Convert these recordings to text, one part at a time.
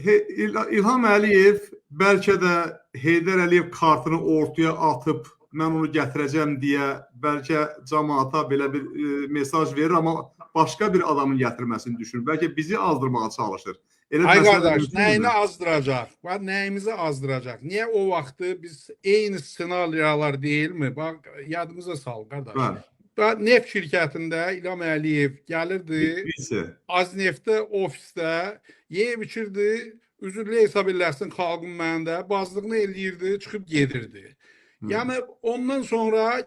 İlham Əliyev bəlkə də Heydər Əliyev kartını ortaya atıb mən onu gətirəcəm deyə bəlkə cəmaata belə bir mesaj verir, amma başqa bir adamın gətirməsini düşünür. Bəlkə bizi azdırmağa çalışır. Ay qardaş, nəyini azdıracaq? Nəyimizi azdıracaq? Niyə o vaxtı biz eyni ssenariyalar deyilmi? Bax, yadımıza sal qardaş. Neft şirkətində İlham Əliyev gəlirdi, Azneftdə ofisdə yeyib içirdi, üzürlü hesab eləsin xalqın məndə, bazlığını eləyirdi, çıxıb gedirdi. Yəni ondan sonra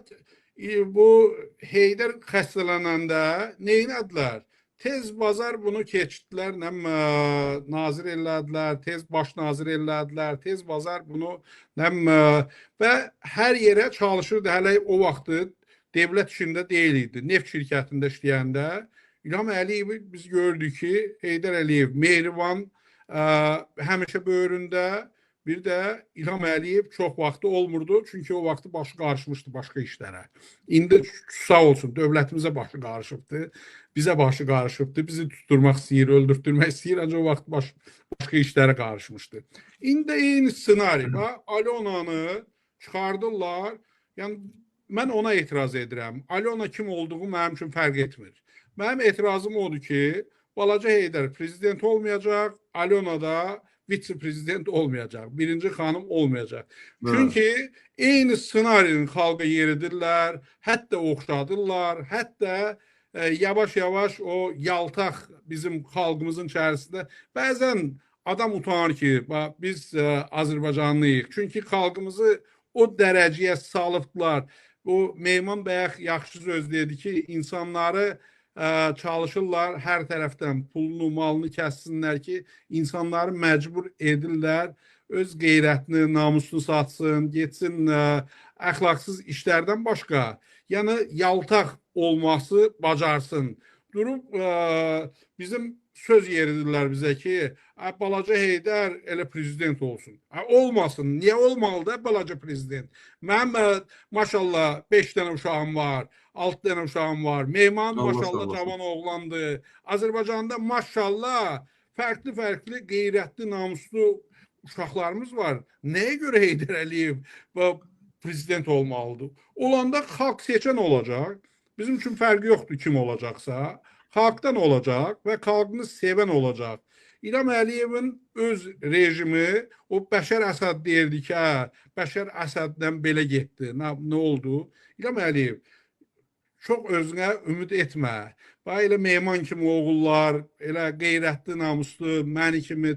bu Heydər xəstələnəndə neynədilər? Tez bazar bunu keçdilər, nazir elədilər, tez baş nazir elədilər, tez bazar bunu və hər yerə çalışırdı. Hələ o vaxtı devlət işində deyil idi. Neft şirkətində işləyəndə İlham Əliyevi biz gördük ki, Heydər Əliyev mehriban, həmişə böyründə, bir də İlham Əliyev çox vaxtı olmurdu. Çünki o vaxtı başı qarışmışdı başqa işlərə. İndi sağ olsun, dövlətimizə başı qarışıbdı, bizə başı qarışıbdı, bizi tutturmaq istəyir, öldürtdürmək istəyir, ancaq o vaxt başqa işlərə qarışmışdı. İndi eyni ssenari, Alyonanı çıxardırlar. Yəni, mən ona etiraz edirəm. Alyona kim olduğu mənim üçün fərq etmir. Mənim etirazım odur ki, balaca Heydər prezident olmayacaq, Alyona da vitse-prezident olmayacaq, birinci xanım olmayacaq. Çünki eyni ssenarinin xalqa yeridirlər, hətta oxşadırlar, hətta yavaş-yavaş o yaltaq bizim xalqımızın içərisində bəzən adam utanır ki, biz Azərbaycanlıyıq. Çünki xalqımızı o dərəcəyə salıbdılar. O Meyman bəyə yaxşı söz dedi ki, insanları çalışırlar hər tərəfdən pulunu, malını kəssinlər ki, insanları məcbur edirlər, öz qeyrətini, namusunu satsın, getsin əxlaqsız işlərdən başqa, yəni yaltaq olması bacarsın. Durub bizim söz yeridirlər bizə ki, balaca Heydər elə prezident olsun. Olmasın, niyə olmalıdır balaca prezident? Mənim maşallah 5 dənə uşağım var, 6 dənə uşağım var. Meyman maşallah cavan oğlandır. Azərbaycanda maşallah fərqli qeyrətli, namuslu uşaqlarımız var. Nəyə görə Heydər Əliyev prezident olmalıdır? Olanda xalq seçən olacaq. Bizim üçün fərqi yoxdur kim olacaqsa. Xalqdan olacaq və xalqını sevən olacaq. İlham Əliyevin öz rejimi, o Bəşər Əsəd deyirdi ki, Bəşər Əsəddən belə getdi. Nə oldu? İlham Əliyev, çox özünə ümid etmə. Elə Meyman kimi oğullar, elə qeyrətli, namuslu, məni kimi,